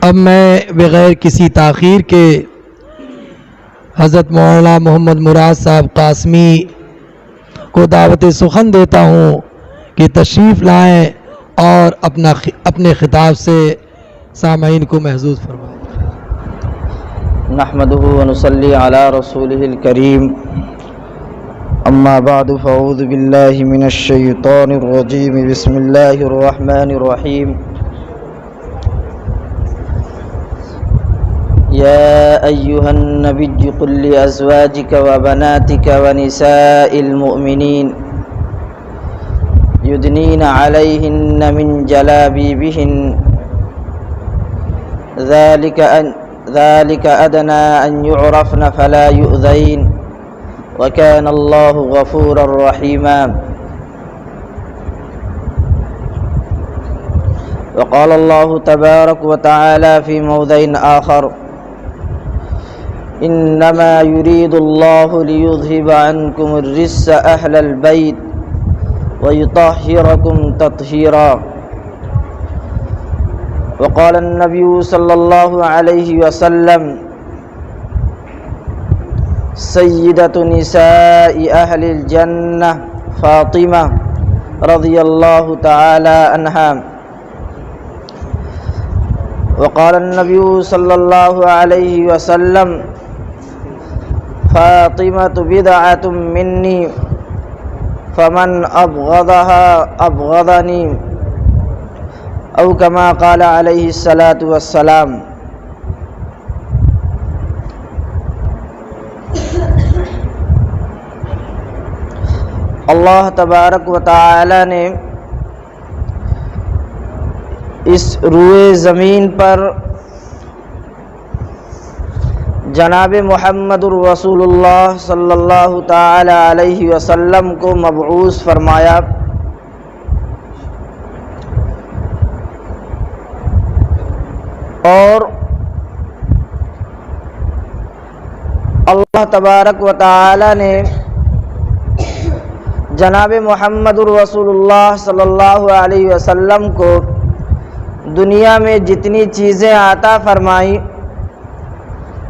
اب میں بغیر کسی تاخیر کے حضرت مولانا محمد مراد صاحب قاسمی کو دعوت سخن دیتا ہوں کہ تشریف لائیں اور اپنے خطاب سے سامعین کو محظوظ فرمائیں۔ نحمده ونصلي على رسوله الكريم اما بعد فاعوذ بالله من الشيطان الرجيم بسم الله الرحمن الرحيم يا أيها النبي قل لأزواجك وبناتك ونساء المؤمنين يدنين عليهن من جلابيبهن ذلك أدنى أن يعرفن فلا يؤذين وكان الله غفورا رحيما وقال الله تبارك وتعالى في موضع آخر إنما يريد الله ليذهب عنكم الرجس أهل البيت ويطهركم تطهيرا وقال النبي صلى الله عليه وسلم سيدة نساء أهل الجنة فاطمة رضي الله تعالى عنها وقال النبي صلى الله عليه وسلم فاطمة بضعة مني فمن أبغضها أبغضني أو كما قال عليه الصلاة والسلام۔ اللہ تبارک و تعالی نے اس روئے زمین پر جناب محمد الرسول اللہ صلی اللہ تعالی علیہ وسلم کو مبعوث فرمایا اور اللہ تبارک و تعالی نے جناب محمد الرسول اللہ صلی اللہ علیہ وسلم کو دنیا میں جتنی چیزیں عطا فرمائیں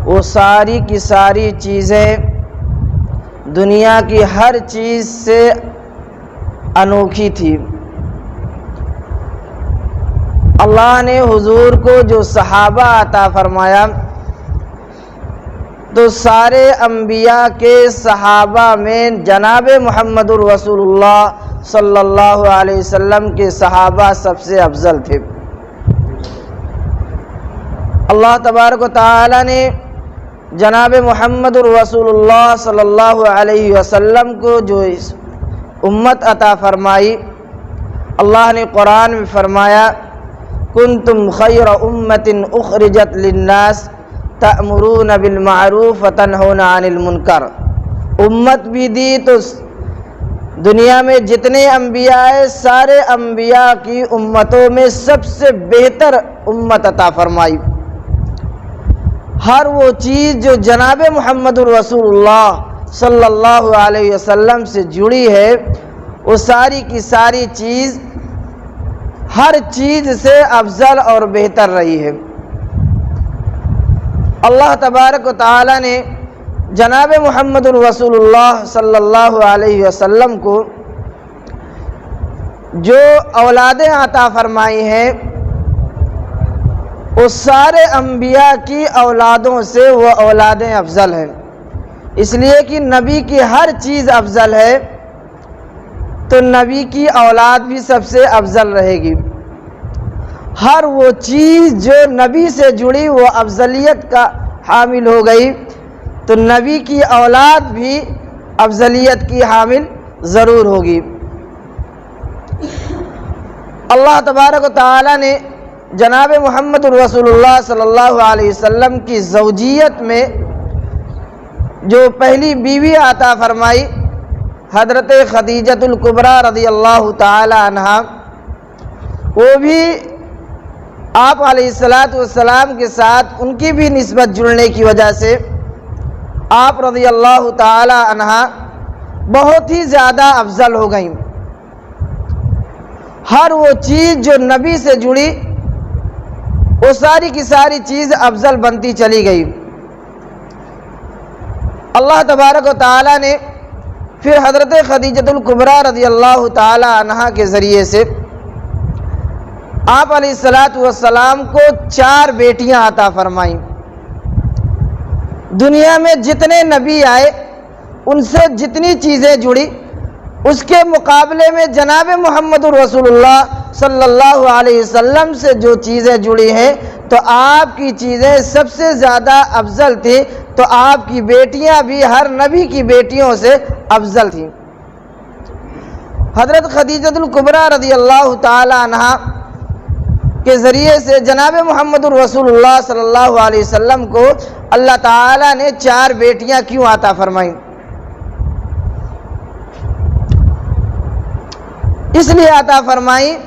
وہ ساری کی ساری چیزیں دنیا کی ہر چیز سے انوکھی تھی۔ اللہ نے حضور کو جو صحابہ عطا فرمایا تو سارے انبیاء کے صحابہ میں جناب محمد الرسول اللہ صلی اللہ علیہ وسلم کے صحابہ سب سے افضل تھے۔ اللہ تبارک و تعالی نے جناب محمد الرسول اللہ صلی اللہ علیہ وسلم کو جو امت عطا فرمائی، اللہ نے قرآن میں فرمایا کنتم خیر امت اخرجت للناس تأمرون بالمعروف وتنہون عن المنکر۔ امت بھی دی تو دنیا میں جتنے انبیاء ہیں سارے انبیاء کی امتوں میں سب سے بہتر امت عطا فرمائی۔ ہر وہ چیز جو جناب محمد الرسول اللہ صلی اللہ علیہ وسلم سے جڑی ہے وہ ساری کی ساری چیز ہر چیز سے افضل اور بہتر رہی ہے۔ اللہ تبارک و تعالی نے جناب محمد الرسول اللہ صلی اللہ علیہ وسلم کو جو اولادیں عطا فرمائی ہیں وہ سارے انبیاء کی اولادوں سے وہ اولادیں افضل ہیں، اس لیے کہ نبی کی ہر چیز افضل ہے تو نبی کی اولاد بھی سب سے افضل رہے گی۔ ہر وہ چیز جو نبی سے جڑی وہ افضلیت کا حامل ہو گئی تو نبی کی اولاد بھی افضلیت کی حامل ضرور ہوگی۔ اللہ تبارک و تعالی نے جناب محمد الرسول اللہ صلی اللہ علیہ وسلم کی زوجیت میں جو پہلی بیوی عطا فرمائی حضرت خدیجۃ الکبریٰ رضی اللہ تعالی عنہا، وہ بھی آپ علیہ السلام کے ساتھ ان کی بھی نسبت جڑنے کی وجہ سے آپ رضی اللہ تعالی عنہا بہت ہی زیادہ افضل ہو گئیں۔ ہر وہ چیز جو نبی سے جڑی وہ ساری کی ساری چیز افضل بنتی چلی گئی۔ اللہ تبارک و تعالیٰ نے پھر حضرت خدیجۃ الکبریٰ رضی اللہ تعالی عنہا کے ذریعے سے آپ علیہ الصلاۃ والسلام کو 4 بیٹیاں عطا فرمائیں۔ دنیا میں جتنے نبی آئے ان سے جتنی چیزیں جڑی، اس کے مقابلے میں جناب محمد رسول اللہ صلی اللہ علیہ وسلم سے جو چیزیں جڑی ہیں تو آپ کی چیزیں سب سے زیادہ افضل تھی، تو آپ کی بیٹیاں بھی ہر نبی کی بیٹیوں سے افضل تھیں۔ حضرت خدیجۃ الکبریٰ رضی اللہ تعالی عنہا کے ذریعے سے جناب محمد رسول اللہ صلی اللہ علیہ وسلم کو اللہ تعالیٰ نے 4 بیٹیاں کیوں عطا فرمائیں؟ اس لیے عطا فرمائیں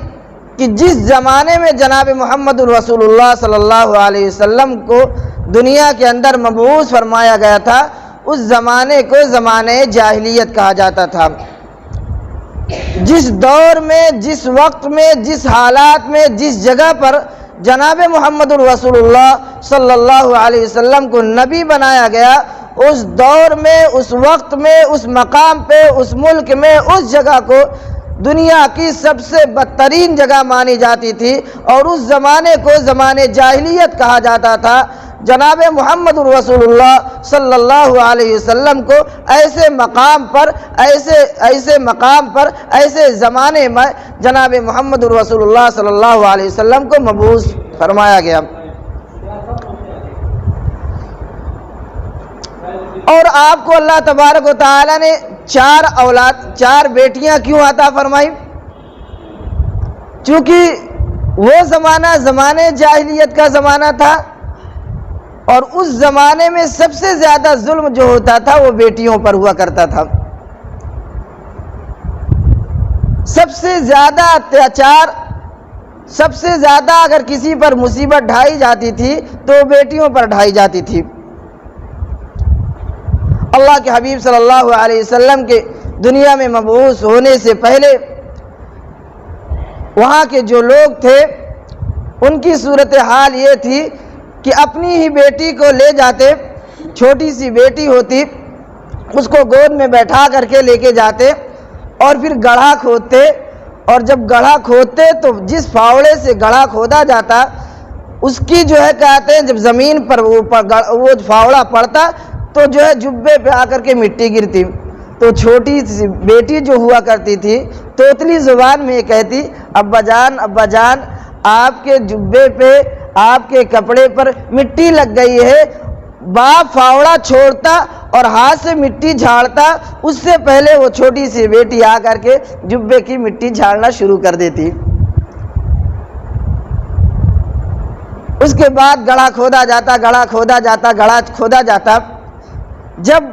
کہ جس زمانے میں جناب محمد رسول اللہ صلی اللہ علیہ وسلم کو دنیا کے اندر مبعوث فرمایا گیا تھا، اس زمانے کو زمانے جاہلیت کہا جاتا تھا۔ جس دور میں، جس وقت میں، جس حالات میں، جس جگہ پر جناب محمد رسول اللہ صلی اللہ علیہ وسلم کو نبی بنایا گیا، اس دور میں، اس وقت میں، اس مقام پہ، اس ملک میں، اس جگہ کو دنیا کی سب سے بدترین جگہ مانی جاتی تھی، اور اس زمانے کو زمانے جاہلیت کہا جاتا تھا۔ جناب محمد رسول اللہ صلی اللہ علیہ وسلم کو ایسے مقام پر، ایسے زمانے میں جناب محمد رسول اللہ صلی اللہ علیہ وسلم کو مبعوث فرمایا گیا۔ اور آپ کو اللہ تبارک و تعالی نے 4 بیٹیاں کیوں عطا فرمائی؟ چونکہ وہ زمانہ زمانے جاہلیت کا زمانہ تھا، اور اس زمانے میں سب سے زیادہ ظلم جو ہوتا تھا وہ بیٹیوں پر ہوا کرتا تھا۔ سب سے زیادہ اتیاچار، سب سے زیادہ اگر کسی پر مصیبت ڈھائی جاتی تھی تو وہ بیٹیوں پر ڈھائی جاتی تھی۔ اللہ کے حبیب صلی اللہ علیہ وسلم کے دنیا میں مبعوث ہونے سے پہلے وہاں کے جو لوگ تھے ان کی صورتحال یہ تھی کہ اپنی ہی بیٹی کو لے جاتے، چھوٹی سی بیٹی ہوتی، اس کو گود میں بیٹھا کر کے لے کے جاتے اور پھر گڑھا کھودتے، اور جب گڑھا کھودتے تو جس پھاوڑے سے گڑھا کھودا جاتا اس کی جو ہے کہتے ہیں جب زمین پر وہ پھاوڑا پڑتا تو جو ہے جبے پہ آ کر کے مٹی گرتی، تو چھوٹی سی بیٹی جو ہوا کرتی تھی توتلی زبان میں یہ کہتی، ابا جان آپ کے جبے پہ، آپ کے کپڑے پر مٹی لگ گئی ہے۔ باپ پھاوڑا چھوڑتا اور ہاتھ سے مٹی جھاڑتا، اس سے پہلے وہ چھوٹی سی بیٹی آ کر کے جبے کی مٹی جھاڑنا شروع کر دیتی۔ اس کے بعد گڑھا کھودا جاتا، جب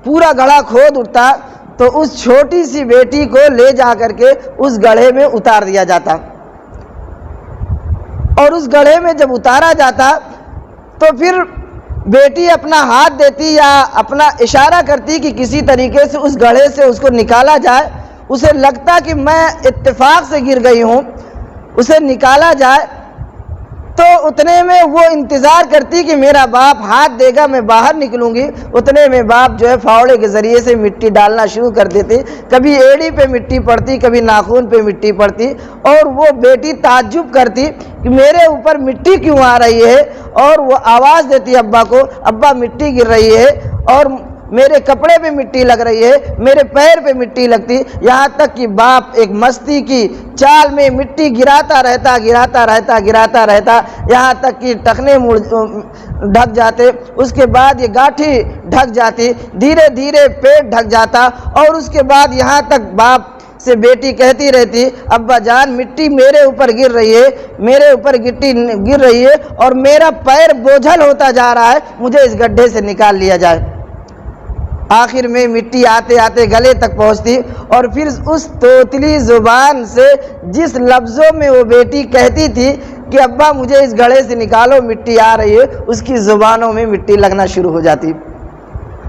پورا گڑھا کھود اٹھتا تو اس چھوٹی سی بیٹی کو لے جا کر کے اس گڑھے میں اتار دیا جاتا، اور اس گڑھے میں جب اتارا جاتا تو پھر بیٹی اپنا ہاتھ دیتی یا اپنا اشارہ کرتی کہ کسی طریقے سے اس گڑھے سے اس کو نکالا جائے۔ اسے لگتا کہ میں اتفاق سے گر گئی ہوں، اسے نکالا جائے، تو اتنے میں وہ انتظار کرتی کہ میرا باپ ہاتھ دے گا، میں باہر نکلوں گی۔ اتنے میں باپ جو ہے پھاوڑے کے ذریعے سے مٹی ڈالنا شروع کر دیتے، کبھی ایڑی پہ مٹی پڑتی، کبھی ناخن پہ مٹی پڑتی، اور وہ بیٹی تعجب کرتی کہ میرے اوپر مٹی کیوں آ رہی ہے، اور وہ آواز دیتی ابا کو، ابا مٹی گر رہی ہے، اور میرے کپڑے پہ مٹی لگ رہی ہے، میرے پیر پہ مٹی لگتی، یہاں تک کہ باپ ایک مستی کی چال میں مٹی گراتا رہتا، یہاں تک کہ ٹخنے ڈھک جاتے، اس کے بعد یہ گاٹھی ڈھک جاتی، دھیرے دھیرے پیٹ ڈھک جاتا، اور اس کے بعد یہاں تک باپ سے بیٹی کہتی رہتی، ابا جان مٹی میرے اوپر گر رہی ہے اور میرا پیر بوجھل ہوتا جا رہا ہے، مجھے اس گڈھے سے نکال لیا جائے۔ آخر میں مٹی آتے آتے گلے تک پہنچتی، اور پھر اس توتلی زبان سے جس لفظوں میں وہ بیٹی کہتی تھی کہ ابا مجھے اس گڑھے سے نکالو، مٹی آ رہی ہے، اس کی زبانوں میں مٹی لگنا شروع ہو جاتی۔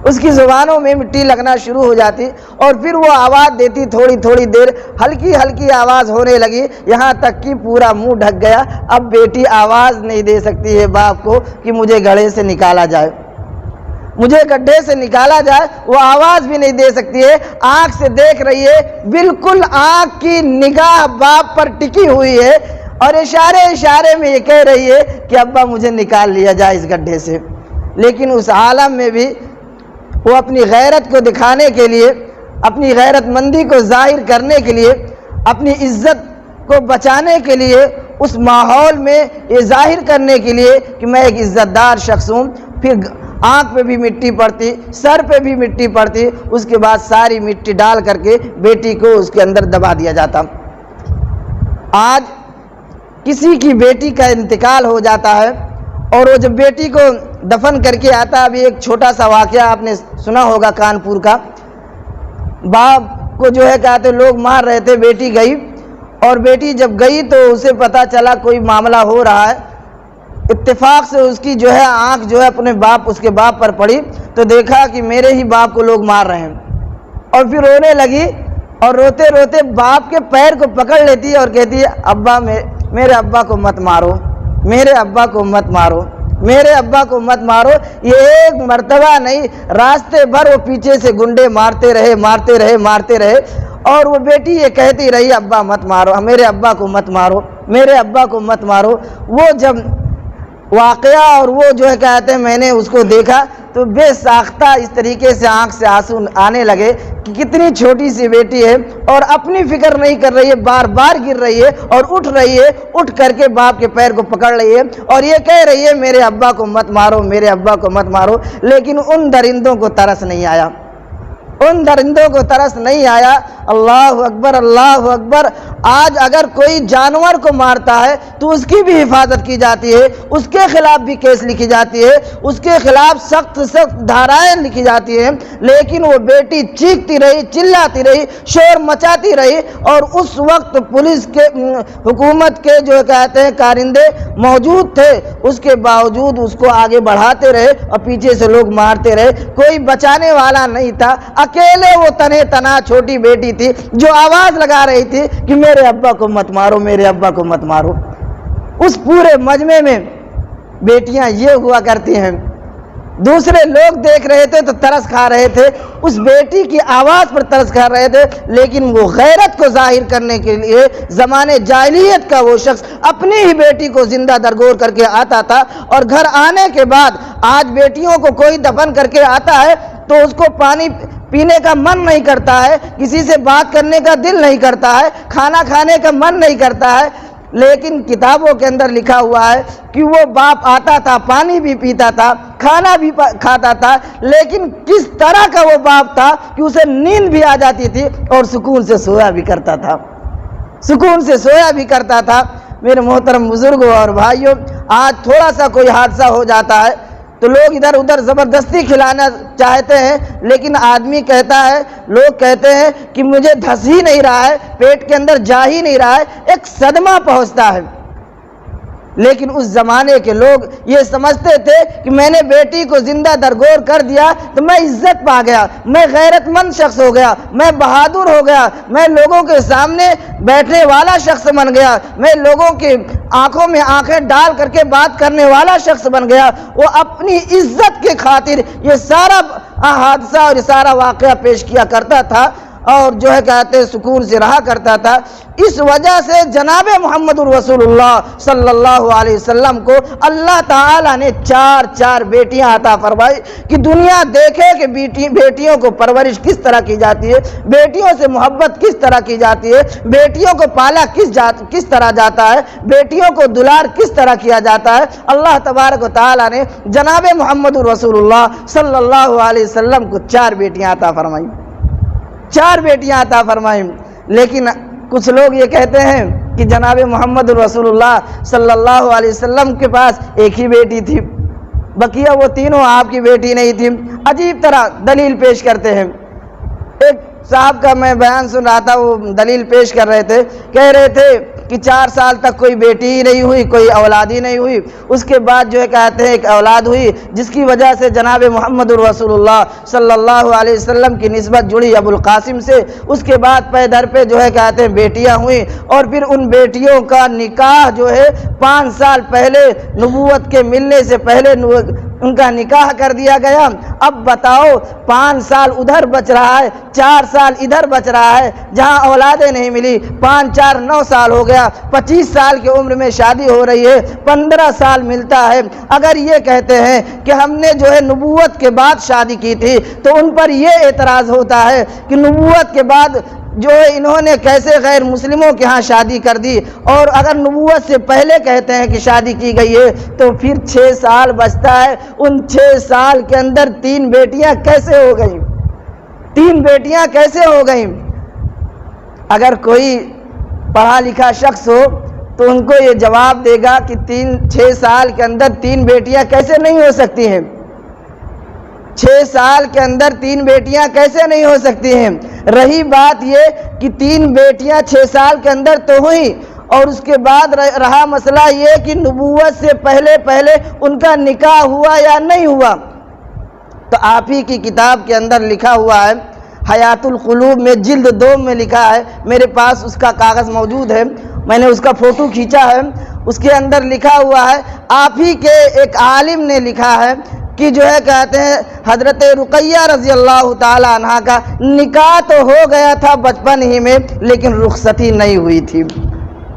اس کی زبانوں میں مٹی لگنا شروع ہو جاتی اور پھر وہ آواز دیتی، تھوڑی تھوڑی دیر ہلکی ہلکی آواز ہونے لگی، یہاں تک کہ پورا منہ ڈھک گیا۔ اب بیٹی آواز نہیں دے سکتی ہے باپ کو کہ مجھے گڑھے سے نکالا جائے، مجھے گڈھے سے نکالا جائے، وہ آواز بھی نہیں دے سکتی ہے۔ آنکھ سے دیکھ رہی ہے، بالکل آنکھ کی نگاہ باپ پر ٹکی ہوئی ہے اور اشارے اشارے میں یہ کہہ رہی ہے کہ ابا مجھے نکال لیا جائے اس گڈھے سے۔ لیکن اس عالم میں بھی وہ اپنی غیرت کو دکھانے کے لیے، اپنی غیرت مندی کو ظاہر کرنے کے لیے، اپنی عزت کو بچانے کے لیے، اس ماحول میں یہ ظاہر کرنے کے لیے کہ میں ایک عزت دار شخص ہوں، پھر آنکھ پہ بھی مٹی پڑتی، سر پہ بھی مٹی پڑتی، اس کے بعد ساری مٹی ڈال کر کے بیٹی کو اس کے اندر دبا دیا جاتا۔ آج کسی کی بیٹی کا انتقال ہو جاتا ہے اور وہ جب بیٹی کو دفن کر کے آتا، ابھی ایک چھوٹا سا واقعہ آپ نے سنا ہوگا کانپور کا، باپ کو جو ہے کہتے لوگ مار رہے تھے، بیٹی گئی اور بیٹی جب گئی تو اسے پتا چلا کوئی معاملہ ہو رہا ہے، اتفاق سے اس کی جو ہے آنکھ جو ہے اپنے باپ، اس کے باپ پر پڑی تو دیکھا کہ میرے ہی باپ کو لوگ مار رہے ہیں، اور پھر رونے لگی اور روتے روتے باپ کے پیر کو پکڑ لیتی ہے اور کہتی ہے ابا میرے ابا کو مت مارو، میرے ابا کو مت مارو، میرے ابا کو مت مارو۔ یہ ایک مرتبہ نہیں، راستے بھر وہ پیچھے سے گنڈے مارتے رہے مارتے رہے مارتے رہے اور وہ بیٹی یہ کہتی رہی ابا مت مارو، میرے ابا کو مت مارو، میرے ابا کو مت مارو۔ وہ جب واقعہ اور وہ جو ہے کہتے ہیں میں نے اس کو دیکھا تو بے ساختہ اس طریقے سے آنکھ سے آنسو آنے لگے کہ کتنی چھوٹی سی بیٹی ہے اور اپنی فکر نہیں کر رہی ہے، بار بار گر رہی ہے اور اٹھ رہی ہے، اٹھ کر کے باپ کے پیر کو پکڑ رہی ہے اور یہ کہہ رہی ہے میرے ابا کو مت مارو، میرے ابا کو مت مارو۔ لیکن ان درندوں کو ترس نہیں آیا، ان درندوں کو ترس نہیں آیا۔ اللہ اکبر، اللہ اکبر۔ آج اگر کوئی جانور کو مارتا ہے تو اس کی بھی حفاظت کی جاتی ہے، اس کے خلاف بھی کیس لکھی جاتی ہے، اس کے خلاف سخت سخت دھارائیں لکھی جاتی ہیں، لیکن وہ بیٹی چیختی رہی، چلاتی رہی، شور مچاتی رہی اور اس وقت پولیس کے، حکومت کے جو کہتے ہیں کارندے موجود تھے، اس کے باوجود اس کو آگے بڑھاتے رہے اور پیچھے سے لوگ مارتے رہے، کوئی بچانے والا نہیں تھا۔ اکیلے وہ تنے تنا چھوٹی بیٹی تھی جو آواز لگا رہی تھی کہ میرے ابا کو مت مارو، میرے ابا کو مت مارو۔ اس پورے مجمع میں بیٹیاں یہ ہوا کرتی ہیں، دوسرے لوگ دیکھ رہے تھے تو ترس کھا رہے تھے، اس بیٹی کی آواز پر ترس کھا رہے تھے، لیکن وہ غیرت کو ظاہر کرنے کے لیے زمانے جاہلیت کا وہ شخص اپنی ہی بیٹی کو زندہ درگور کر کے آتا تھا، اور گھر آنے کے بعد آج بیٹیوں کو کوئی دفن کر کے آتا ہے تو اس کو پانی پینے کا من نہیں کرتا ہے، کسی سے بات کرنے کا دل نہیں کرتا ہے، کھانا کھانے کا من نہیں کرتا ہے، لیکن کتابوں کے اندر لکھا ہوا ہے کہ وہ باپ آتا تھا، پانی بھی پیتا تھا، کھانا بھی کھاتا تھا، لیکن کس طرح کا وہ باپ تھا کہ اسے نیند بھی آ جاتی تھی اور سکون سے سویا بھی کرتا تھا، سکون سے سویا بھی کرتا تھا۔ میرے محترم بزرگوں اور بھائیوں، آج تھوڑا سا کوئی حادثہ ہو جاتا ہے تو لوگ ادھر ادھر زبردستی کھلانا چاہتے ہیں، لیکن آدمی کہتا ہے، لوگ کہتے ہیں کہ مجھے دھس ہی نہیں رہا ہے، پیٹ کے اندر جا ہی نہیں رہا ہے، ایک صدمہ پہنچتا ہے۔ لیکن اس زمانے کے لوگ یہ سمجھتے تھے کہ میں نے بیٹی کو زندہ درگور کر دیا تو میں عزت پا گیا، میں غیرت مند شخص ہو گیا، میں بہادر ہو گیا، میں لوگوں کے سامنے بیٹھنے والا شخص بن گیا، میں لوگوں کی آنکھوں میں آنکھیں ڈال کر کے بات کرنے والا شخص بن گیا۔ وہ اپنی عزت کے خاطر یہ سارا حادثہ اور یہ سارا واقعہ پیش کیا کرتا تھا اور جو ہے کہتے ہیں سکون سے رہا کرتا تھا۔ اس وجہ سے جناب محمد رسول اللہ صلی اللہ علیہ وسلم کو اللہ تعالیٰ نے چار بیٹیاں عطا فرمائی کہ دنیا دیکھے کہ بیٹیوں کو پرورش کس طرح کی جاتی ہے، بیٹیوں سے محبت کس طرح کی جاتی ہے، بیٹیوں کو پالا کس طرح جاتا ہے، بیٹیوں کو دلار کس طرح کیا جاتا ہے۔ اللہ تبارک و تعالیٰ نے جناب محمد رسول اللہ صلی اللہ علیہ وسلم کو 4 بیٹیاں عطا فرمائی، 4 بیٹیاں عطا فرمائیں۔ لیکن کچھ لوگ یہ کہتے ہیں کہ جناب محمد رسول اللہ صلی اللہ علیہ وسلم کے پاس ایک ہی بیٹی تھی، بقیہ وہ تینوں آپ کی بیٹی نہیں تھی۔ عجیب طرح دلیل پیش کرتے ہیں۔ ایک صاحب کا میں بیان سن رہا تھا، وہ دلیل پیش کر رہے تھے، کہہ رہے تھے کہ 4 سال تک کوئی بیٹی ہی نہیں ہوئی، کوئی اولاد ہی نہیں ہوئی. اس کے بعد جو ہے کہتے ہیں ایک اولاد ہوئی، جس کی وجہ سے جناب محمد الرسول اللہ صلی اللہ علیہ وسلم کی نسبت جڑی ابو القاسم سے. اس کے بعد پے در پہ جو ہے کہتے ہیں بیٹیاں ہوئیں، اور پھر ان بیٹیوں کا نکاح جو ہے 5 سال پہلے نبوت کے ملنے سے پہلے ان کا نکاح کر دیا گیا. اب بتاؤ 5 سال ادھر بچ رہا ہے، 4 سال ادھر بچ رہا ہے، جہاں اولادیں نہیں ملی. 5 4 9 سال ہو گیا، 25 سال کی عمر میں شادی ہو رہی ہے، 15 سال ملتا ہے. اگر یہ کہتے ہیں کہ ہم نے جو ہے نبوت کے بعد شادی کی تھی، تو ان پر یہ اعتراض ہوتا ہے کہ نبوت کے بعد جو ہے انہوں نے کیسے غیر مسلموں کے ہاں شادی کر دی، اور اگر نبوت سے پہلے کہتے ہیں کہ شادی کی گئی ہے تو پھر 6 سال بچتا ہے. ان 6 سال کے اندر 3 بیٹیاں کیسے ہو گئیں؟ 3 بیٹیاں کیسے ہو گئیں؟ اگر کوئی پڑھا لکھا شخص ہو تو ان کو یہ جواب دے گا کہ 6 سال کے اندر 3 بیٹیاں کیسے نہیں ہو سکتی ہیں. 6 سال کے اندر 3 بیٹیاں کیسے نہیں ہو سکتی ہیں؟ رہی بات یہ کہ 3 بیٹیاں 6 سال کے اندر تو ہوئی، اور اس کے بعد رہا مسئلہ یہ کہ نبوت سے پہلے ان کا نکاح ہوا یا نہیں ہوا. تو آپ ہی کی کتاب کے اندر لکھا ہوا ہے، حیات القلوب میں جلد 2 میں لکھا ہے، میرے پاس اس کا کاغذ موجود ہے، میں نے اس کا فوٹو کھینچا ہے. اس کے اندر لکھا ہوا ہے، آپ ہی کے ایک عالم نے لکھا ہے کہ جو ہے کہتے ہیں حضرت رقیہ رضی اللہ تعالی عنہ کا نکاح تو ہو گیا تھا بچپن ہی میں، لیکن رخصتی نہیں ہوئی تھی.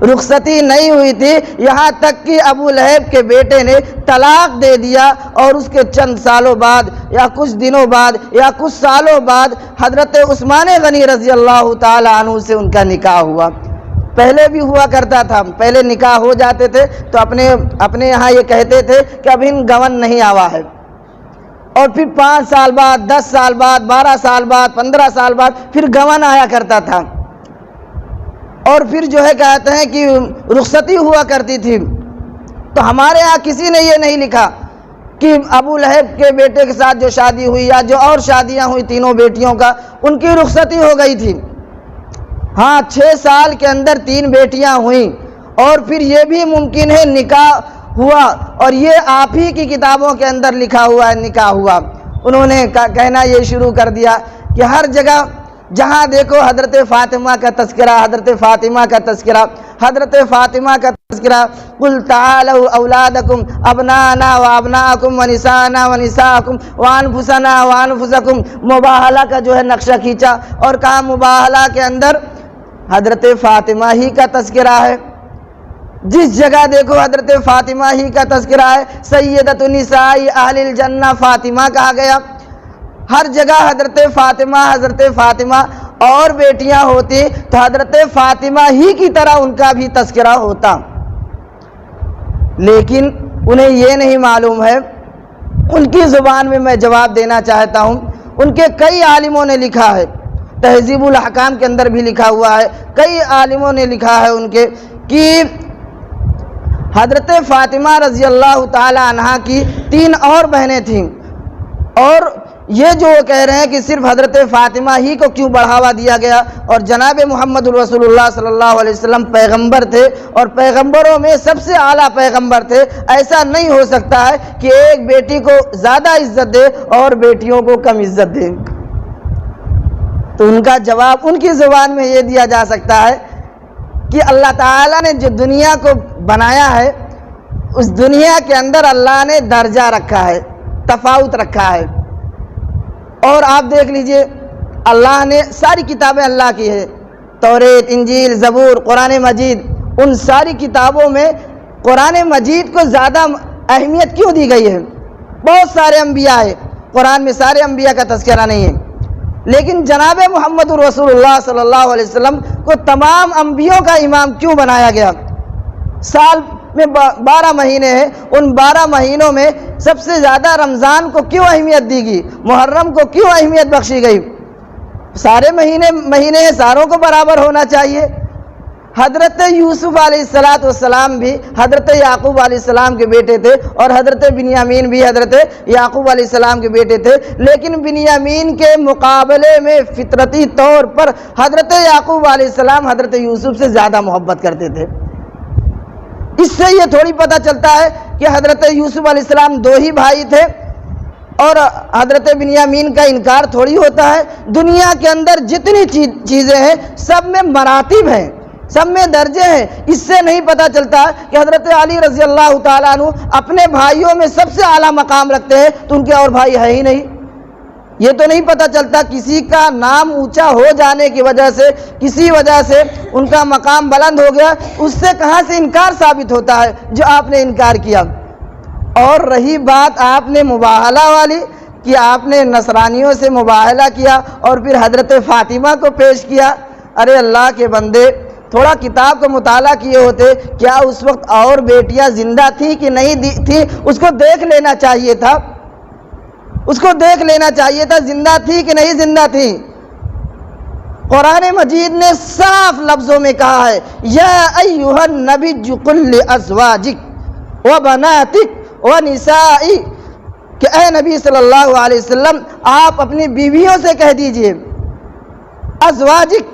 رخصتی نہیں ہوئی تھی، یہاں تک کہ ابو لہب کے بیٹے نے طلاق دے دیا، اور اس کے چند سالوں بعد یا کچھ دنوں بعد یا کچھ سالوں بعد حضرت عثمان غنی رضی اللہ تعالی عنہ سے ان کا نکاح ہوا. پہلے بھی ہوا کرتا تھا، پہلے نکاح ہو جاتے تھے تو اپنے یہاں یہ کہتے تھے کہ ابھی گون نہیں آوا ہے، اور پھر 5 سال بعد 10 سال بعد 12 سال بعد 15 سال بعد پھر گون آیا کرتا تھا، اور پھر جو ہے کہتے ہیں کہ رخصتی ہوا کرتی تھی. تو ہمارے ہاں کسی نے یہ نہیں لکھا کہ ابو لہب کے بیٹے کے ساتھ جو شادی ہوئی یا جو اور شادیاں ہوئی تینوں بیٹیوں کا، ان کی رخصتی ہو گئی تھی. ہاں 6 سال کے اندر 3 بیٹیاں ہوئیں، اور پھر یہ بھی ممکن ہے نکاح ہوا، اور یہ آپ ہی کی کتابوں کے اندر لکھا ہوا ہے نکاح ہوا. انہوں نے کہنا یہ شروع کر دیا کہ ہر جگہ جہاں دیکھو حضرت فاطمہ کا تذکرہ، حضرت فاطمہ کا تذکرہ، حضرت فاطمہ کا تذکرہ. قل تعالوا اولادکم ابنانا وابناکم ونسانا ونساکم وانفسنا وانفسکم. مباہلہ کا جو ہے نقشہ کھینچا اور کہا مباہلہ کے اندر حضرت فاطمہ ہی کا تذکرہ ہے. جس جگہ دیکھو حضرت فاطمہ ہی کا تذکرہ ہے. سیدۃ النساء اہل الجنہ فاطمہ کہا گیا. ہر جگہ حضرت فاطمہ اور بیٹیاں ہوتی تو حضرت فاطمہ ہی کی طرح ان کا بھی تذکرہ ہوتا، لیکن انہیں یہ نہیں معلوم ہے. ان کی زبان میں میں جواب دینا چاہتا ہوں. ان کے کئی عالموں نے لکھا ہے، تہذیب الاحکام کے اندر بھی لکھا ہوا ہے، کئی عالموں نے لکھا ہے ان کے کہ حضرت فاطمہ رضی اللہ تعالی عنہ کی 3 اور بہنیں تھیں، اور یہ جو کہہ رہے ہیں کہ صرف حضرت فاطمہ ہی کو کیوں بڑھاوا دیا گیا، اور جناب محمد الرسول اللہ صلی اللہ علیہ وسلم پیغمبر تھے اور پیغمبروں میں سب سے اعلیٰ پیغمبر تھے. ایسا نہیں ہو سکتا ہے کہ ایک بیٹی کو زیادہ عزت دے اور بیٹیوں کو کم عزت دے. تو ان کا جواب ان کی زبان میں یہ دیا جا سکتا ہے کہ اللہ تعالیٰ نے جو دنیا کو بنایا ہے، اس دنیا کے اندر اللہ نے درجہ رکھا ہے، تفاوت رکھا ہے. اور آپ دیکھ لیجئے اللہ نے ساری کتابیں اللہ کی ہے، توریت، انجیل، زبور، قرآن مجید. ان ساری کتابوں میں قرآن مجید کو زیادہ اہمیت کیوں دی گئی ہے؟ بہت سارے انبیاء ہیں، قرآن میں سارے انبیاء کا تذکرہ نہیں ہے، لیکن جناب محمد رسول اللہ صلی اللہ علیہ وسلم کو تمام انبیاء کا امام کیوں بنایا گیا؟ سال میں 12 مہینے ہیں، ان 12 مہینوں میں سب سے زیادہ رمضان کو کیوں اہمیت دی گئی؟ محرم کو کیوں اہمیت بخشی گئی؟ سارے مہینے ہیں، ساروں کو برابر ہونا چاہیے. حضرت یوسف علیہ السلام بھی حضرت یعقوب علیہ السلام کے بیٹے تھے، اور حضرت بنیامین بھی حضرت یعقوب علیہ السلام کے بیٹے تھے، لیکن بنیامین کے مقابلے میں فطرتی طور پر حضرت یعقوب علیہ السلام حضرت یوسف سے زیادہ محبت کرتے تھے. اس سے یہ تھوڑی پتہ چلتا ہے کہ حضرت یوسف علیہ السلام 2 ہی بھائی تھے اور حضرت بنیامین کا انکار تھوڑی ہوتا ہے۔ دنیا کے اندر جتنی چیزیں ہیں سب میں مراتب ہیں، سب میں درجے ہیں۔ اس سے نہیں پتہ چلتا کہ حضرت علی رضی اللہ تعالیٰ عنہ اپنے بھائیوں میں سب سے اعلیٰ مقام رکھتے ہیں تو ان کے اور بھائی ہے ہی نہیں۔ یہ تو نہیں پتہ چلتا کسی کا نام اونچا ہو جانے کی وجہ سے، کسی وجہ سے ان کا مقام بلند ہو گیا، اس سے کہاں سے انکار ثابت ہوتا ہے جو آپ نے انکار کیا۔ اور رہی بات آپ نے مباہلہ والی کہ آپ نے نصرانیوں سے مباہلہ کیا اور پھر حضرت فاطمہ کو پیش کیا، ارے اللہ کے بندے تھوڑا کتاب کا مطالعہ کیے ہوتے، کیا اس وقت اور بیٹیاں زندہ تھی کہ نہیں تھی اس کو دیکھ لینا چاہیے تھا، اس کو دیکھ لینا چاہیے تھا زندہ تھی کہ نہیں زندہ تھی۔ قرآن مجید نے صاف لفظوں میں کہا ہے یا ایھا النبی قل لازواجک وبناتک ونسائی، کہ اے نبی صلی اللہ علیہ وسلم آپ اپنی بیویوں سے کہہ دیجئے، ازواجک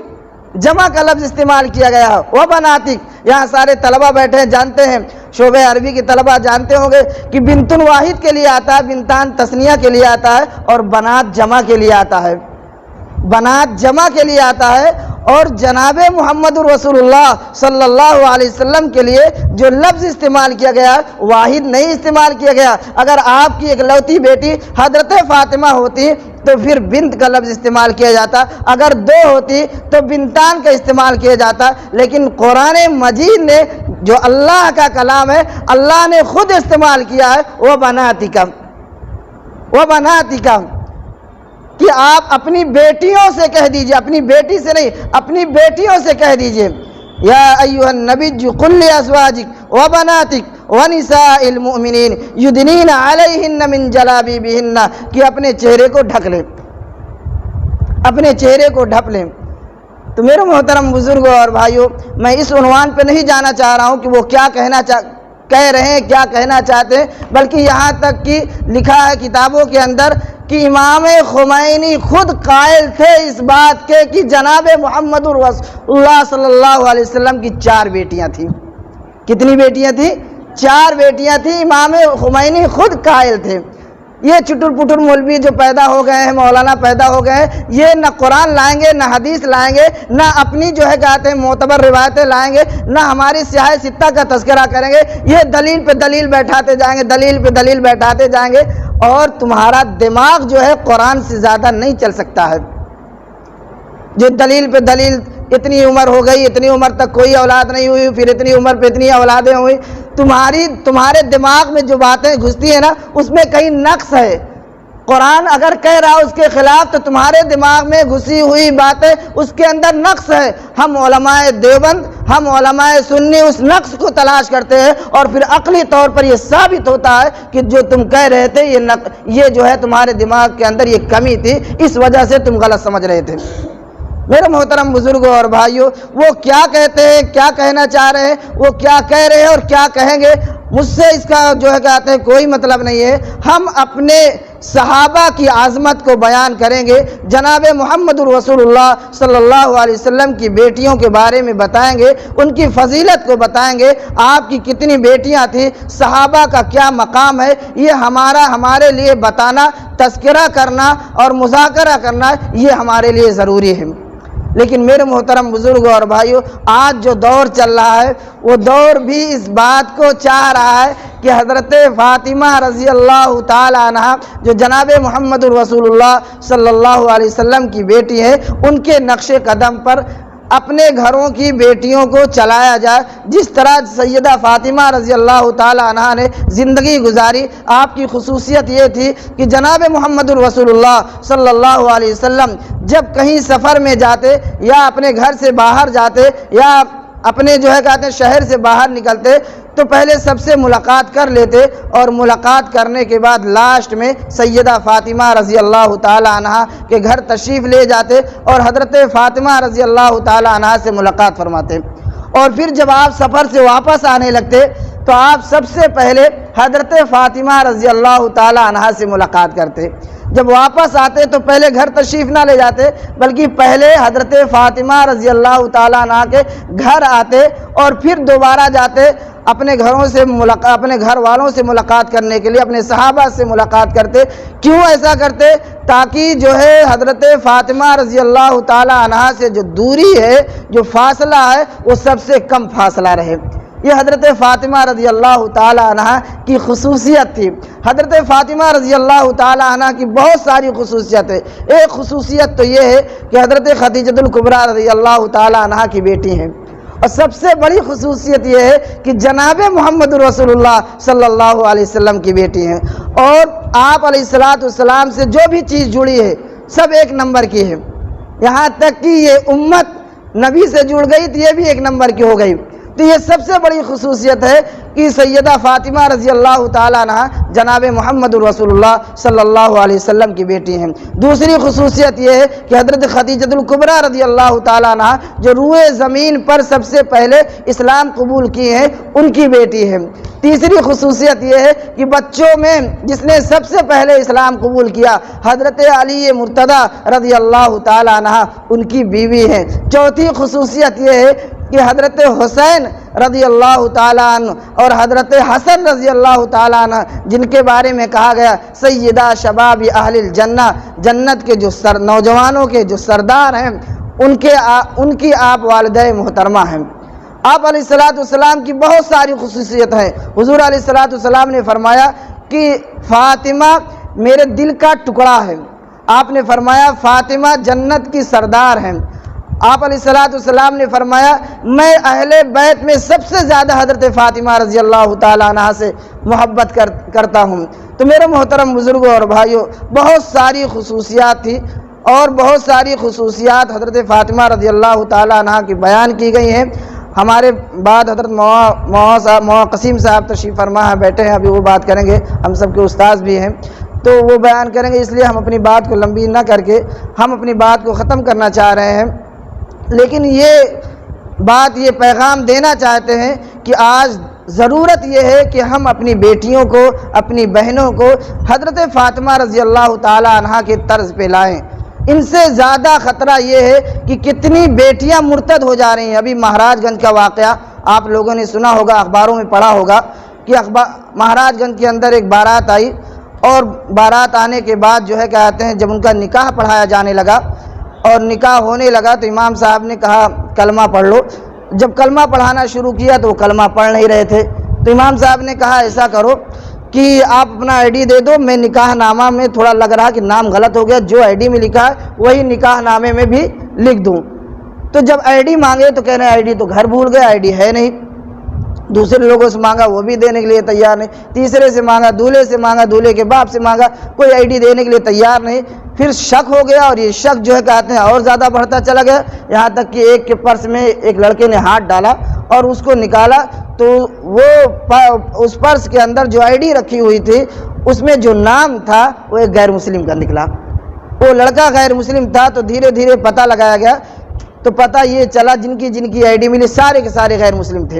جمع کا لفظ استعمال کیا گیا ہے، وبناتک، یہاں سارے طلبہ بیٹھے ہیں جانتے ہیں، شعبہ عربی کے طلبہ جانتے ہوں گے کہ بنتن واحد کے لیے آتا ہے، بنتان تثنیہ کے لیے آتا ہے اور بنات جمع کے لیے آتا ہے، بنات جمع کے لیے آتا ہے۔ اور جناب محمد رسول اللہ صلی اللہ علیہ وسلم کے لیے جو لفظ استعمال کیا گیا واحد نہیں استعمال کیا گیا۔ اگر آپ کی اکلوتی بیٹی حضرت فاطمہ ہوتی تو پھر بنت کا لفظ استعمال کیا جاتا، اگر 2 ہوتی تو بنتان کا استعمال کیا جاتا، لیکن قرآن مجید نے جو اللہ کا کلام ہے اللہ نے خود استعمال کیا ہے وہ بناتکا، کہ آپ اپنی بیٹیوں سے کہہ دیجئے، اپنی بیٹی سے نہیں، اپنی بیٹیوں سے کہہ دیجئے یا ایھا النبی قل لازواجک وبناتک ونساء المؤمنین یدنین علیہن من جلابیبہن، کہ اپنے چہرے کو ڈھک لیں، اپنے چہرے کو ڈھک لیں۔ تو میرے محترم بزرگوں اور بھائیوں، میں اس عنوان پہ نہیں جانا چاہ رہا ہوں کہ وہ کیا کہہ رہے ہیں، کیا کہنا چاہتے ہیں، بلکہ یہاں تک کہ لکھا ہے کتابوں کے اندر کہ امام خمینی خود قائل تھے اس بات کے کہ جناب محمد رسول اللہ صلی اللہ علیہ وسلم کی 4 بیٹیاں تھیں۔ کتنی بیٹیاں تھیں؟ 4 بیٹیاں تھیں، امام خمینی خود قائل تھے۔ یہ چٹر پٹر مولوی جو پیدا ہو گئے ہیں، مولانا پیدا ہو گئے ہیں، یہ نہ قرآن لائیں گے، نہ حدیث لائیں گے، نہ اپنی جو ہے کہتے ہیں معتبر روایتیں لائیں گے، نہ ہماری سیاہ ستہ کا تذکرہ کریں گے، یہ دلیل پہ دلیل بیٹھاتے جائیں گے، دلیل پہ دلیل بیٹھاتے جائیں گے، اور تمہارا دماغ جو ہے قرآن سے زیادہ نہیں چل سکتا ہے۔ جو دلیل پہ دلیل، اتنی عمر ہو گئی، اتنی عمر تک کوئی اولاد نہیں ہوئی، پھر اتنی عمر پہ اتنی اولادیں ہوئی، تمہارے دماغ میں جو باتیں گھستی ہیں نا اس میں کہیں نقص ہے۔ قرآن اگر کہہ رہا اس کے خلاف تو تمہارے دماغ میں گھسی ہوئی باتیں اس کے اندر نقص ہے۔ ہم علماء دیوبند، ہم علماء سنی اس نقص کو تلاش کرتے ہیں اور پھر عقلی طور پر یہ ثابت ہوتا ہے کہ جو تم کہہ رہے تھے یہ جو ہے تمہارے دماغ کے اندر یہ کمی تھی، اس وجہ سے تم غلط سمجھ رہے تھے۔ میرے محترم بزرگوں اور بھائیوں، وہ کیا کہتے ہیں، کیا کہنا چاہ رہے ہیں، وہ کیا کہہ رہے ہیں اور کیا کہیں گے، مجھ سے اس کا جو ہے کہتے ہیں کوئی مطلب نہیں ہے۔ ہم اپنے صحابہ کی عظمت کو بیان کریں گے، جناب محمد رسول اللہ صلی اللہ علیہ وسلم کی بیٹیوں کے بارے میں بتائیں گے، ان کی فضیلت کو بتائیں گے، آپ کی کتنی بیٹیاں تھیں، صحابہ کا کیا مقام ہے، یہ ہمارے لیے بتانا، تذکرہ کرنا اور مذاکرہ کرنا یہ ہمارے لیے ضروری ہے۔ لیکن میرے محترم بزرگوں اور بھائیوں، آج جو دور چل رہا ہے وہ دور بھی اس بات کو چاہ رہا ہے کہ حضرت فاطمہ رضی اللہ تعالی عنہ جو جناب محمد رسول اللہ صلی اللہ علیہ وسلم کی بیٹی ہے، ان کے نقش قدم پر اپنے گھروں کی بیٹیوں کو چلایا جائے، جس طرح سیدہ فاطمہ رضی اللہ تعالی عنہ نے زندگی گزاری۔ آپ کی خصوصیت یہ تھی کہ جناب محمد رسول اللہ صلی اللہ علیہ وسلم جب کہیں سفر میں جاتے یا اپنے گھر سے باہر جاتے یا اپنے جو ہے کہتے ہیں شہر سے باہر نکلتے تو پہلے سب سے ملاقات کر لیتے، اور ملاقات کرنے کے بعد لاسٹ میں سیدہ فاطمہ رضی اللہ تعالی عنہ کے گھر تشریف لے جاتے اور حضرت فاطمہ رضی اللہ تعالی عنہ سے ملاقات فرماتے، اور پھر جب آپ سفر سے واپس آنے لگتے تو آپ سب سے پہلے حضرت فاطمہ رضی اللہ تعالی عنہ سے ملاقات کرتے۔ جب واپس آتے تو پہلے گھر تشریف نہ لے جاتے، بلکہ پہلے حضرت فاطمہ رضی اللہ تعالیٰ عنہ کے گھر آتے اور پھر دوبارہ جاتے اپنے اپنے گھر والوں سے ملاقات کرنے کے لیے، اپنے صحابہ سے ملاقات کرتے۔ کیوں ایسا کرتے؟ تاکہ جو ہے حضرت فاطمہ رضی اللہ تعالیٰ عنہ سے جو دوری ہے، جو فاصلہ ہے، وہ سب سے کم فاصلہ رہے۔ یہ حضرت فاطمہ رضی اللہ تعالی عنہ کی خصوصیت تھی۔ حضرت فاطمہ رضی اللہ تعالی عنہ کی بہت ساری خصوصیت ہے۔ ایک خصوصیت تو یہ ہے کہ حضرت خدیجہ الکبریٰ رضی اللہ تعالی عنہ کی بیٹی ہیں، اور سب سے بڑی خصوصیت یہ ہے کہ جناب محمد رسول اللہ صلی اللہ علیہ وسلم کی بیٹی ہیں، اور آپ علیہ السلام سے جو بھی چیز جڑی ہے سب ایک نمبر کی ہے، یہاں تک کہ یہ امت نبی سے جڑ گئی تو یہ بھی ایک نمبر کی ہو گئی۔ تو یہ سب سے بڑی خصوصیت ہے کہ سیدہ فاطمہ رضی اللہ تعالیٰ عنہ جناب محمد رسول اللہ صلی اللہ علیہ وسلم کی بیٹی ہیں۔ دوسری خصوصیت یہ ہے کہ حضرت خدیجہ الکبریٰ رضی اللہ تعالیٰ عنہ جو روئے زمین پر سب سے پہلے اسلام قبول کی ہیں، ان کی بیٹی ہے۔ تیسری خصوصیت یہ ہے کہ بچوں میں جس نے سب سے پہلے اسلام قبول کیا حضرت علی مرتضیٰ رضی اللہ تعالیٰ عنہ، ان کی بیوی ہیں۔ چوتھی خصوصیت یہ ہے کہ حضرت حسین رضی اللہ تعالیٰ عنہ اور حضرت حسن رضی اللہ تعالیٰ عنہ، جن کے بارے میں کہا گیا سیدہ شباب اہل الجنہ، جنت کے جو نوجوانوں کے جو سردار ہیں، ان کی آپ والدہ محترمہ ہیں۔ آپ علیہ السلام کی بہت ساری خصوصیت ہیں۔ حضور علیہ السلام نے فرمایا کہ فاطمہ میرے دل کا ٹکڑا ہے۔ آپ نے فرمایا فاطمہ جنت کی سردار ہیں۔ آپ علیہ السلام نے فرمایا میں اہل بیت میں سب سے زیادہ حضرت فاطمہ رضی اللہ تعالیٰ عنہ سے محبت کرتا ہوں۔ تو میرے محترم بزرگوں اور بھائیوں، بہت ساری خصوصیات تھی، اور بہت ساری خصوصیات حضرت فاطمہ رضی اللہ تعالیٰ عنہ کی بیان کی گئی ہیں۔ ہمارے بعد حضرت مولانا قسیم صاحب تشریف فرما ہے، بیٹھے ہیں، ابھی وہ بات کریں گے، ہم سب کے استاذ بھی ہیں تو وہ بیان کریں گے، اس لیے ہم اپنی بات کو لمبی نہ کر کے ہم اپنی بات کو ختم کرنا چاہ رہے ہیں۔ لیکن یہ پیغام دینا چاہتے ہیں کہ آج ضرورت یہ ہے کہ ہم اپنی بیٹیوں کو، اپنی بہنوں کو حضرت فاطمہ رضی اللہ تعالی عنہ کے طرز پہ لائیں۔ ان سے زیادہ خطرہ یہ ہے کہ کتنی بیٹیاں مرتد ہو جا رہی ہیں۔ ابھی مہاراج گنج کا واقعہ آپ لوگوں نے سنا ہوگا، اخباروں میں پڑھا ہوگا کہ مہاراج گنج کے اندر ایک بارات آئی، اور بارات آنے کے بعد جو ہے کہتے ہیں جب ان کا نکاح پڑھایا جانے لگا اور نکاح ہونے لگا تو امام صاحب نے کہا کلمہ پڑھ لو۔ جب کلمہ پڑھانا شروع کیا تو وہ کلمہ پڑھ نہیں رہے تھے، تو امام صاحب نے کہا ایسا کرو کہ آپ اپنا آئی ڈی دے دو، میں نکاح نامہ میں تھوڑا لگ رہا کہ نام غلط ہو گیا، جو آئی ڈی میں لکھا ہے وہی نکاح نامے میں بھی لکھ دوں۔ تو جب آئی ڈی مانگے تو کہہ رہے ہیں آئی ڈی تو گھر بھول گئے، آئی ڈی ہے نہیں۔ دوسرے لوگوں سے مانگا وہ بھی دینے کے لیے تیار نہیں، تیسرے سے مانگا، دولہے سے مانگا، دولہے کے باپ سے مانگا، کوئی آئی ڈی دینے کے لیے تیار نہیں۔ پھر شک ہو گیا، اور یہ شک جو ہے کہتے ہیں اور زیادہ بڑھتا چلا گیا، یہاں تک کہ ایک کے پرس میں ایک لڑکے نے ہاتھ ڈالا اور اس کو نکالا تو وہ اس پرس کے اندر جو آئی ڈی رکھی ہوئی تھی اس میں جو نام تھا وہ ایک غیر مسلم کا نکلا۔ وہ لڑکا غیر مسلم تھا، تو دھیرے دھیرے پتہ لگایا گیا، تو پتہ یہ چلا جن کی آئی ڈی ملی سارے کے سارے غیر مسلم تھے،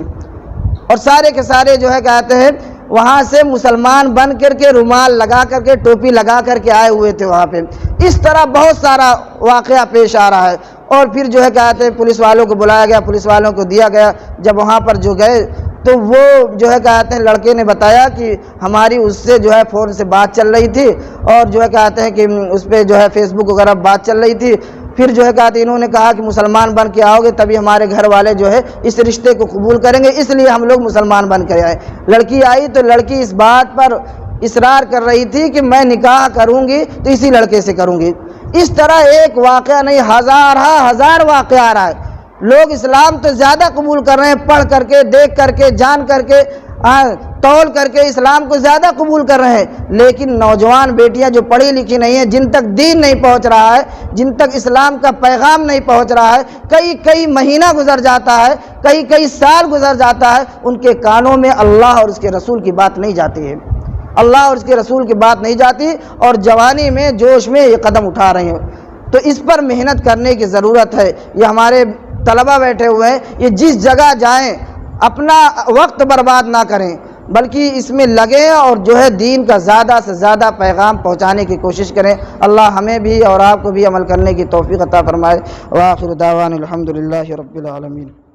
اور سارے کے سارے جو ہے کہتے ہیں وہاں سے مسلمان بن کر کے رومال لگا کر کے ٹوپی لگا کر کے آئے ہوئے تھے وہاں پہ۔ اس طرح بہت سارا واقعہ پیش آ رہا ہے، اور پھر جو ہے کہتے ہیں پولیس والوں کو بلایا گیا، پولیس والوں کو دیا گیا۔ جب وہاں پر جو گئے تو وہ جو ہے کہتے ہیں لڑکے نے بتایا کہ ہماری اس سے جو ہے فون سے بات چل رہی تھی، اور جو ہے کہتے ہیں کہ اس پہ جو ہے فیس بک وغیرہ بات چل رہی تھی۔ پھر جو ہے کہتے ہیں انہوں نے کہا کہ مسلمان بن کے آؤ گے تبھی ہمارے گھر والے جو ہے اس رشتے کو قبول کریں گے، اس لیے ہم لوگ مسلمان بن کے آئے۔ لڑکی آئی تو لڑکی اس بات پر اصرار کر رہی تھی کہ میں نکاح کروں گی تو اسی لڑکے سے کروں گی۔ اس طرح ایک واقعہ نہیں، ہزار واقعہ آ رہا ہے۔ لوگ اسلام تو زیادہ قبول کر رہے ہیں، پڑھ کر کے، دیکھ کر کے، جان کر کے، تول کر کے اسلام کو زیادہ قبول کر رہے ہیں، لیکن نوجوان بیٹیاں جو پڑھی لکھی نہیں ہیں، جن تک دین نہیں پہنچ رہا ہے، جن تک اسلام کا پیغام نہیں پہنچ رہا ہے، کئی مہینہ گزر جاتا ہے، کئی سال گزر جاتا ہے، ان کے کانوں میں اللہ اور اس کے رسول کی بات نہیں جاتی ہے، اللہ اور اس کے رسول کی بات نہیں جاتی، اور جوانی میں جوش میں یہ قدم اٹھا رہے ہیں۔ تو اس پر محنت کرنے کی ضرورت ہے۔ یہ ہمارے طلبہ بیٹھے ہوئے ہیں، یہ جس جگہ جائیں اپنا وقت برباد نہ کریں، بلکہ اس میں لگیں اور جو ہے دین کا زیادہ سے زیادہ پیغام پہنچانے کی کوشش کریں۔ اللہ ہمیں بھی اور آپ کو بھی عمل کرنے کی توفیق عطا فرمائے۔ وآخر دعوانا الحمدللہ رب العالمین۔